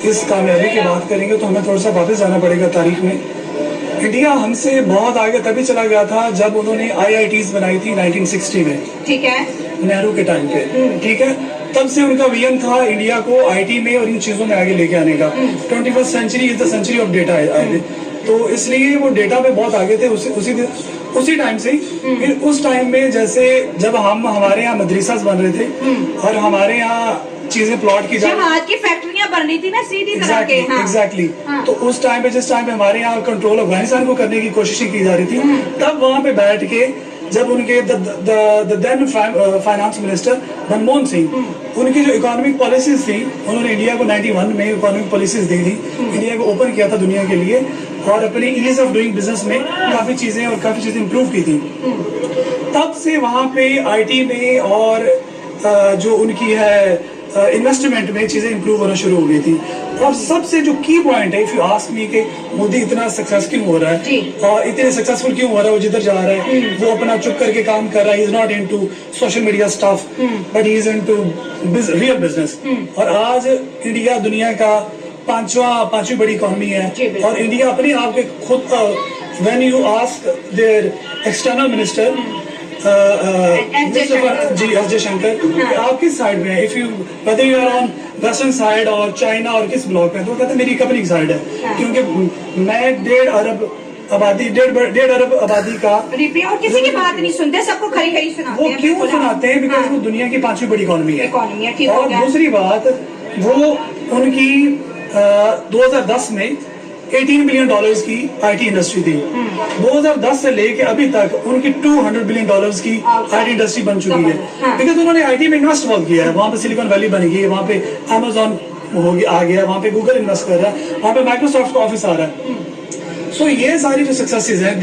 اس کامیابی کی بات کریں گے تو ہمیں تھوڑا سا واپس جانا پڑے گا تاریخ میں. انڈیا ہم سے بہت آگے تبھی چلا گیا تھا جب انہوں نے IITs بنائی تھی 1960 میں, ٹھیک ہے, نہرو کے ٹائم پہ, ٹھیک ہے. تب سے ان کا ویژن تھا انڈیا کو IT میں اور ان چیزوں میں آگے لے کے آنے کا. 21st century is the century of data. تو اس لیے وہ ڈیٹا پہ بہت آگے تھے اسی ٹائم سے ہی. پھر اس ٹائم میں جیسے جب ہمارے یہاں مدرسہ بن رہے تھے اور ہمارے یہاں چیزیں پلاٹ کی جہاد کی فیکٹریاں بن رہی تھی نا سیدھی طرح کے. ایگزیکٹلی. تو اس ٹائم پہ جس ٹائم پہ ہمارے یہاں کنٹرول افغانستان کو کرنے کی کوششیں کی جا رہی تھی, تب وہاں پہ بیٹھ کے جب ان کے دین فائنانس منسٹر منموہن سنگھ, ان کی جو اکانومک پالیسیز تھیں, انہوں نے انڈیا کو 91 میں اکانومک پالیسیز دی تھی, انڈیا کو اوپن کیا تھا دنیا کے لیے, اور اپنی ایز آف ڈوئنگ بزنس میں کافی چیزیں امپروو کی تھی. تب سے وہاں پہ IT میں اور جو ان کی ہے انویسٹمنٹ میں چیزیں امپروو ہونا شروع ہو گئی تھی. اور سب سے جو کی پوائنٹ ہے, اف یو آسک می, کہ مودی اتنا سکسیس کیوں ہو رہا ہے اور اتنے سکسیسفل کیوں ہو رہا ہے, وہ جدھر جا رہا ہے وہ اپنا چپ کر کے کام کر رہا ہے. He is not into social media stuff but he is into real business. اور آج انڈیا دنیا کا پانچویں بڑی اکانومی ہے, اور انڈیا اپنے آپ کے خود, when you ask their external minister ji S Jaishankar, آپ کس سائڈ میں ہیں, whether you are on western side اور چائنا اور کس بلاک میں, تو وہ کہتے ہیں میری اپنی سائڈ ہے, کیونکہ میں 1.5 ارب آبادی کا. اور کسی کی بات نہیں سنتے, سب کو کھری کھری سناتے ہیں. وہ کیوں سناتے ہیں؟ بیکاز وہ دنیا کی 5ویں بڑی اکانومی ہے. اور دوسری بات, وہ ان کی 2010 میں $18 بلین کی IT انڈسٹری تھی. 2010 سے لے کے ابھی تک ان کی $200 بلین کی IT انڈسٹری بن چکی ہے, بیکاز انہوں نے IT میں انویسٹ بہت کیا ہے. وہاں پہ سلیکن ویلی بن گئی ہے, وہاں پہ Amazon آ گیا, وہاں پہ گوگل انویسٹ کر رہا ہے, وہاں پہ مائکروسافٹ کا آفس آ رہا ہے. سو یہ ساری جو سکسیسز ہیں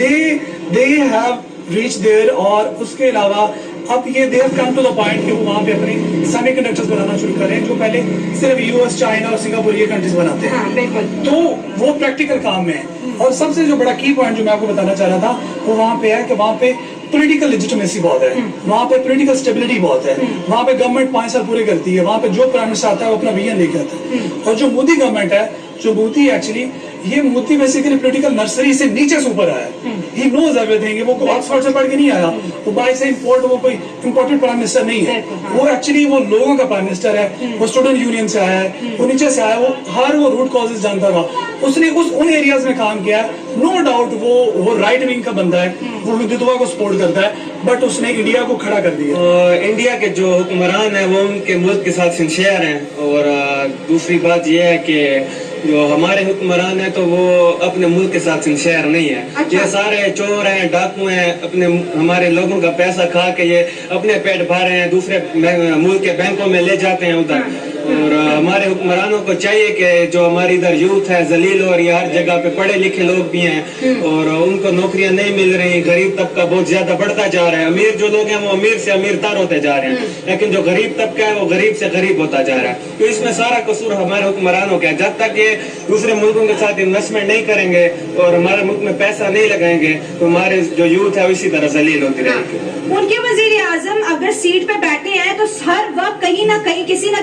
they have reached there. اور اس کے علاوہ اب یہ they have come to the point کہ وہ وہاں پہ اپنے سیمی کنڈکٹرز بنانا شروع کریں, جو پہلے صرف US, چائنا اور سنگاپور یہ کنٹریز بناتے ہیں. تو وہ پریکٹیکل کام میں ہے. اور سب سے جو بڑا کی پوائنٹ جو میں آپ کو بتانا چاہ رہا تھا وہ وہاں پہ ہے کہ وہاں پہ پولیٹیکل لیجیٹمیسی بہت ہے, وہاں پہ پولیٹیکل اسٹیبلٹی بہت ہے, وہاں پہ گورنمنٹ 5 سال پورے کرتی ہے, وہاں پہ جو پرائم منسٹر آتا ہے وہ اپنا ویژن لے کے آتا ہے. اور جو مودی گورنمنٹ ہے, جو مودی ایکچولی یہ مودی بیسیکلی پولیٹیکل نرسری سے نیچے سے اوپر آیا ہے. ہی نوز ایوری تھنگ. وہ آکسفورڈ سے پڑھ کے نہیں آیا, وہ بائی سے امپورٹ, وہ کوئی امپورٹنٹ پرائم منسٹر نہیں ہے. وہ ایکچولی وہ لوگوں کا پرائم منسٹر ہے, وہ اسٹوڈنٹ یونین سے آیا ہے, وہ نیچے سے آیا, وہ ہر وہ روٹ کازز جانتا تھا. اس نے ان ایریاز میں کام کیا ہے. نو ڈاؤٹ وہ رائٹ ونگ کا بندہ ہے, وہ ہندوتوا کو سپورٹ کرتا ہے, بٹ اس نے انڈیا کو کھڑا کر دیا. انڈیا کے جو حکمران ہیں وہ ان کے ملک کے ساتھ سنشیئر ہیں. اور دوسری بات یہ ہے کہ جو ہمارے حکمران ہیں تو وہ اپنے ملک کے ساتھ سنشیئر نہیں ہے. یہ سارے چور ہیں, ڈاکو ہیں, اپنے ہمارے لوگوں کا پیسہ کھا کے یہ اپنے پیٹ بھر رہے ہیں, دوسرے ملک کے بینکوں میں لے جاتے ہیں ادھر. اور ہمارے حکمرانوں کو چاہیے کہ جو ہماری ادھر یوتھ ہے ذلیل, اور یہ ہر جگہ پہ پڑھے لکھے لوگ بھی ہیں اور ان کو نوکریاں نہیں مل رہی, غریب طبقہ بہت زیادہ بڑھتا جا رہا ہے. امیر جو لوگ ہیں وہ امیر سے امیر تر ہوتے جا رہے ہیں, لیکن جو غریب طبقہ ہے وہ غریب سے غریب ہوتا جا رہا ہے. تو اس میں سارا قصور ہمارے حکمرانوں کا ہے. جب تک یہ دوسرے ملکوں کے ساتھ انویسٹمنٹ نہیں کریں گے اور ہمارے ملک میں پیسہ نہیں لگائیں گے تو ہمارے جو یوتھ ہے اسی طرح ذلیل ہوتی رہے گی. ان کے وزیر اعظم اگر سیٹ پہ بیٹھے ہیں تو ہر وقت کہیں نہ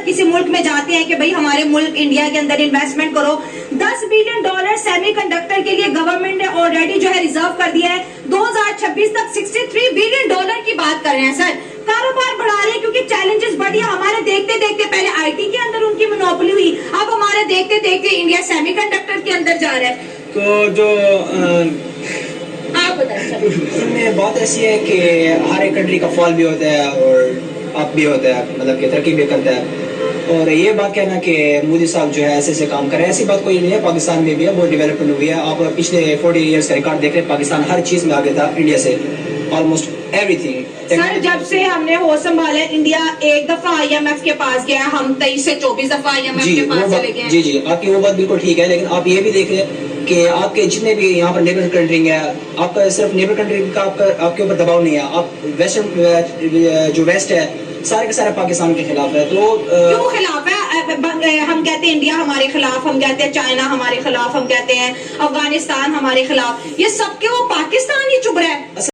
کسی ملک میں جاتے ہیں کہ بھئی ہمارے ملک انڈیا کے اندر انویسٹمنٹ کرو. $10 بلین سیمی کنڈکٹر کے لیے گورنمنٹ نے آلریڈی جو ہے ریزرو کر دیا ہے. 2026 تک $63 بلین کی بات کر رہے ہیں سر. کاروبار بڑھا رہے ہیں کیونکہ چیلنجز بڑھی. ہمارے دیکھتے دیکھتے پہلے IT کے اندر ان کی مونوپولی ہوئی, اب ہمارے دیکھتے دیکھتے انڈیا سیمی کنڈکٹر کے اندر جا رہا ہے. تو جو آپ بتائیں. ان میں بات ایسی ہے کہ ہر ایک کنٹری کا فال بھی ہوتا ہے اور اپ بھی ہوتا ہے, مطلب کہ ترقی بھی کرتا ہے. اور یہ بات کہنا کہ مودی صاحب جو ہے ایسے کام کر رہے ہیں, ایسی بات کوئی نہیں ہے. پاکستان میں بھی ہے, بہت ڈیولپمنٹ ہوئی ہے. آپ پچھلے 40 ایئرس کا ریکارڈ دیکھ رہے ہیں, پاکستان ہر چیز میں آگے تھا انڈیا سے, آلموسٹ ایوری تھنگ. سر جب سے ہم نے ہوش سنبھالا ہے انڈیا ایک دفعہ IMF کے پاس گیا, ہم 23 سے 24 دفعہ IMF کے پاس چلے گئے. جی آپ کی وہ بات بالکل ٹھیک ہے, لیکن آپ یہ بھی دیکھ رہے کہ آپ کے جتنے بھی یہاں پر نیبر کنٹری ہے, آپ کا صرف نیبر کنٹری کا آپ کے اوپر دباؤ نہیں ہے. آپ ویسٹرن جو ویسٹ ہے سارے کے سارے پاکستان کے خلاف ہے. تو کیوں خلاف ہے؟ ہم کہتے ہیں انڈیا ہمارے خلاف, ہم کہتے ہیں چائنا ہمارے خلاف, ہم کہتے ہیں افغانستان ہمارے خلاف. یہ سب کے وہ پاکستان ہی چپ رہا ہے.